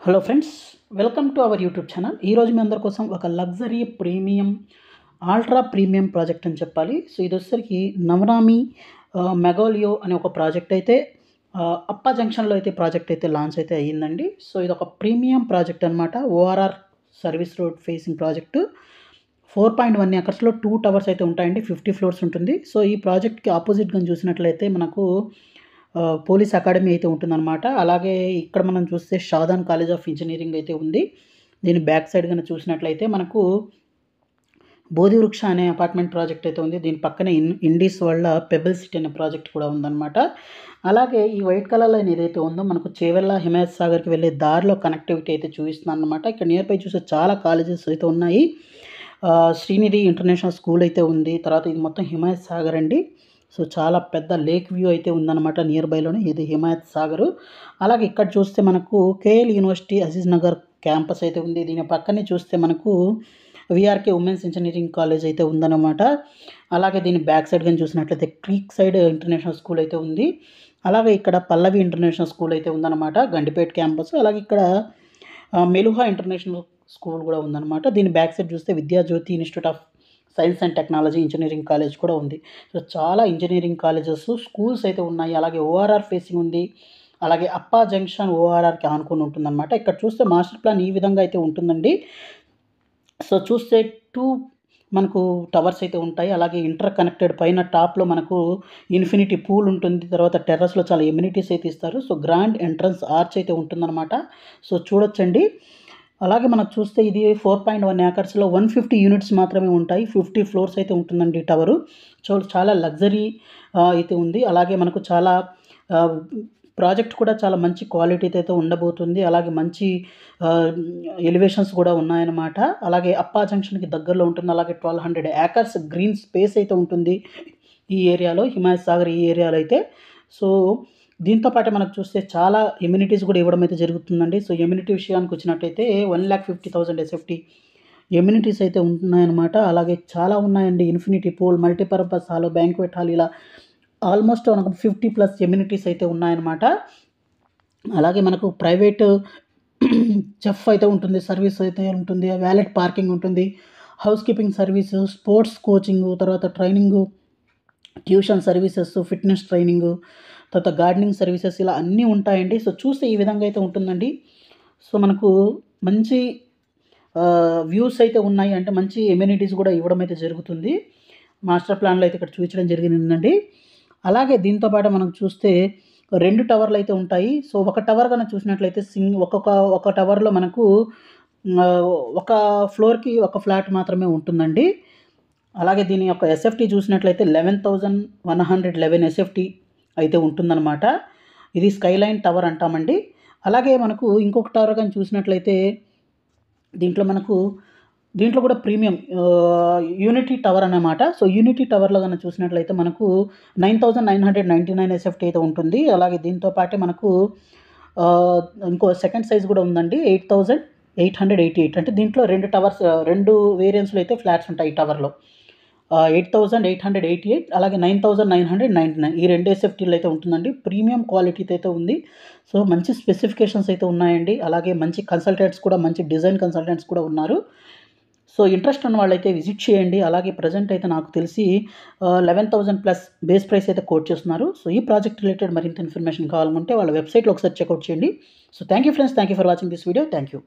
Hello friends, welcome to our YouTube channel. ఈరోజు మీ అందరి కోసం ఒక luxury premium ultra premium project అని చెప్పాలి. సో ఇది వచ్చేసరికి నవనామి మెగాలియో అనే ఒక ప్రాజెక్ట్ అయితే అప్పా జంక్షన్లో అయితే ప్రాజెక్ట్ అయితే లాంచ్ అయితే అయ్యిందండి. సో ఇది ఒక ప్రీమియం ప్రాజెక్ట్ అనమాట. ORR service road facing project 4.1 ఎకర్స్లో 2 towers అయితే ఉంటాయండి. 50 ఫ్లోర్స్ ఉంటుంది. సో ఈ ప్రాజెక్ట్కి ఆపోజిట్గా చూసినట్లయితే మనకు పోలీస్ అకాడమీ అయితే ఉంటుందన్నమాట. అలాగే ఇక్కడ మనం చూస్తే షాదాన్ కాలేజ్ ఆఫ్ ఇంజనీరింగ్ అయితే ఉంది. దీని బ్యాక్ సైడ్ కనుక చూసినట్లయితే మనకు బోధివృక్ష అనే అపార్ట్మెంట్ ప్రాజెక్ట్ అయితే ఉంది. దీని పక్కనే ఇండీస్ వాళ్ళ పెబుల్ సిటీ అనే ప్రాజెక్ట్ కూడా ఉందన్నమాట. అలాగే ఈ వైట్ కలర్లో ఏదైతే ఉందో మనకు చేవెళ్ళ హిమాయత్ సాగర్కి వెళ్ళే దారిలో కనెక్టివిటీ అయితే చూపిస్తున్నాను అనమాట. ఇక్కడ నియర్ బై చూస్తే చాలా కాలేజెస్ అయితే ఉన్నాయి. శ్రీనిధి ఇంటర్నేషనల్ స్కూల్ అయితే ఉంది. తర్వాత ఇది మొత్తం హిమాయత్ సాగర్ అండి. సో చాలా పెద్ద లేక్ వ్యూ అయితే ఉందన్నమాట నియర్ బైలోనే. ఇది హిమాయత్ సాగరు. అలాగే ఇక్కడ చూస్తే మనకు KL university Aziz Nagar campus అయితే ఉంది. దీని పక్కనే చూస్తే మనకు విఆర్కే ఉమెన్స్ ఇంజనీరింగ్ కాలేజ్ అయితే ఉందన్నమాట. అలాగే దీని బ్యాక్ సైడ్ కానీ చూసినట్లయితే క్రీక్ సైడ్ ఇంటర్నేషనల్ స్కూల్ అయితే ఉంది. అలాగే ఇక్కడ పల్లవి ఇంటర్నేషనల్ స్కూల్ అయితే ఉందన్నమాట, గండిపేట్ క్యాంపస్. అలాగే ఇక్కడ మెలుహా ఇంటర్నేషనల్ స్కూల్ కూడా ఉందన్నమాట. దీని బ్యాక్ సైడ్ చూస్తే Vidyajyothi institute of science and technology engineering college కూడా ఉంది. సో చాలా ఇంజనీరింగ్ కాలేజెస్, స్కూల్స్ అయితే ఉన్నాయి. అలాగే ఓఆర్ఆర్ ఫేసింగ్ ఉంది. అలాగే అప్పా జంక్షన్ ఓఆర్ఆర్కి ఆనుకొని ఉంటుందన్నమాట. ఇక్కడ చూస్తే మాస్టర్ ప్లాన్ ఈ విధంగా అయితే ఉంటుందండి. సో చూస్తే 2 మనకు టవర్స్ అయితే ఉంటాయి. అలాగే ఇంటర్ కనెక్టెడ్ పైన టాప్లో మనకు ఇన్ఫినిటీ పూల్ ఉంటుంది. తర్వాత టెర్రస్లో చాలా ఎమ్యూనిటీస్ అయితే ఇస్తారు. సో గ్రాండ్ ఎంట్రన్స్ ఆర్చ్ అయితే ఉంటుందన్నమాట. సో చూడొచ్చండి. అలాగే మనకు చూస్తే ఇది 4.1 ఏకర్స్లో 150 యూనిట్స్ మాత్రమే ఉంటాయి. 50 ఫ్లోర్స్ అయితే ఉంటుందండి టవరు. చాలా లగ్జరీ అయితే ఉంది. అలాగే మనకు చాలా ప్రాజెక్ట్ కూడా చాలా మంచి క్వాలిటీతో అయితే ఉండబోతుంది. అలాగే మంచి ఎలివేషన్స్ కూడా ఉన్నాయన్నమాట. అలాగే అప్పా జంక్షన్కి దగ్గరలో ఉంటుంది. అలాగే 1200 ఏకర్స్ గ్రీన్ స్పేస్ అయితే ఉంటుంది ఈ ఏరియాలో, హిమాయత్ సాగర్ ఈ ఏరియాలో అయితే. సో దీంతో పాటు మనకు చూస్తే చాలా ఎమ్యూనిటీస్ కూడా ఇవ్వడం అయితే జరుగుతుందండి. సో ఎమ్యూనిటీ విషయానికి వచ్చినట్టయితే 1,50,000 ఎస్ఎఫ్టీ ఎమ్యూనిటీస్ అయితే ఉంటున్నాయన్నమాట. అలాగే చాలా ఉన్నాయండి. Infinity pool, multipurpose hall, banquet hall, ఇలా ఆల్మోస్ట్ మనకు 50+ ఎమ్యూనిటీస్ అయితే ఉన్నాయన్నమాట. అలాగే మనకు ప్రైవేట్ చెఫ్ అయితే ఉంటుంది, సర్వీస్ అయితే ఉంటుంది, వ్యాలెట్ పార్కింగ్ ఉంటుంది, housekeeping service, sports coaching, తర్వాత training, tuition services, fitness training, తర్వాత గార్డెనింగ్ సర్వీసెస్, ఇలా అన్నీ ఉంటాయండి. సో చూస్తే ఈ విధంగా అయితే ఉంటుందండి. సో మనకు మంచి వ్యూస్ అయితే ఉన్నాయి. అంటే మంచి ఎమ్యూనిటీస్ కూడా ఇవ్వడం అయితే జరుగుతుంది. మాస్టర్ ప్లాన్లో అయితే ఇక్కడ చూపించడం జరిగిందండి. అలాగే దీంతో పాటు మనం చూస్తే 2 టవర్లు అయితే ఉంటాయి. సో ఒక టవర్ కనుక చూసినట్లయితే ఒక టవర్లో మనకు ఒక ఫ్లోర్కి ఒక ఫ్లాట్ మాత్రమే ఉంటుందండి. అలాగే దీని యొక్క ఎస్ఎఫ్టీ చూసినట్లయితే 11,111 ఎస్ఎఫ్టీ అయితే ఉంటుందన్నమాట. ఇది స్కైలైన్ టవర్ అంటామండి. అలాగే మనకు ఇంకొక టవర్ కానీ చూసినట్లయితే దీంట్లో కూడా ప్రీమియం యూనిటీ టవర్ అన్నమాట. సో యూనిటీ టవర్లో కనుక చూసినట్లయితే మనకు 9,999 ఎస్ఎఫ్టీ అయితే ఉంటుంది. అలాగే దీంతో పాటే మనకు ఇంకో సెకండ్ సైజ్ కూడా ఉందండి, 8,888. అంటే దీంట్లో 2 టవర్స్, 2 వేరియంట్స్లో అయితే ఫ్లాట్స్ ఉంటాయి ఈ టవర్లో. 8,888 అలాగే 9,999 ఈ 2 ఎస్ఎఫ్టీలు అయితే ఉంటుందండి. ప్రీమియం క్వాలిటీతో అయితే ఉంది. సో మంచి స్పెసిఫికేషన్స్ అయితే ఉన్నాయండి. అలాగే మంచి కన్సల్టెంట్స్ కూడా, మంచి డిజైన్ కన్సల్టెంట్స్ కూడా ఉన్నారు. సో ఇంట్రెస్ట్ ఉన్న వాళ్ళైతే విజిట్ చేయండి. అలాగే ప్రజెంట్ అయితే నాకు తెలిసి 11,000+ బేస్ ప్రైస్ అయితే కోట్ చేస్తున్నారు. సో ఈ ప్రాజెక్ట్ రిలేటెడ్ మరింత ఇన్ఫర్మేషన్ కావాలనుకుంటే వాళ్ళ వెబ్సైట్లో ఒకసారి చెక్అవుట్ చేయండి. So thank you friends, thank you for watching this video. Thank you.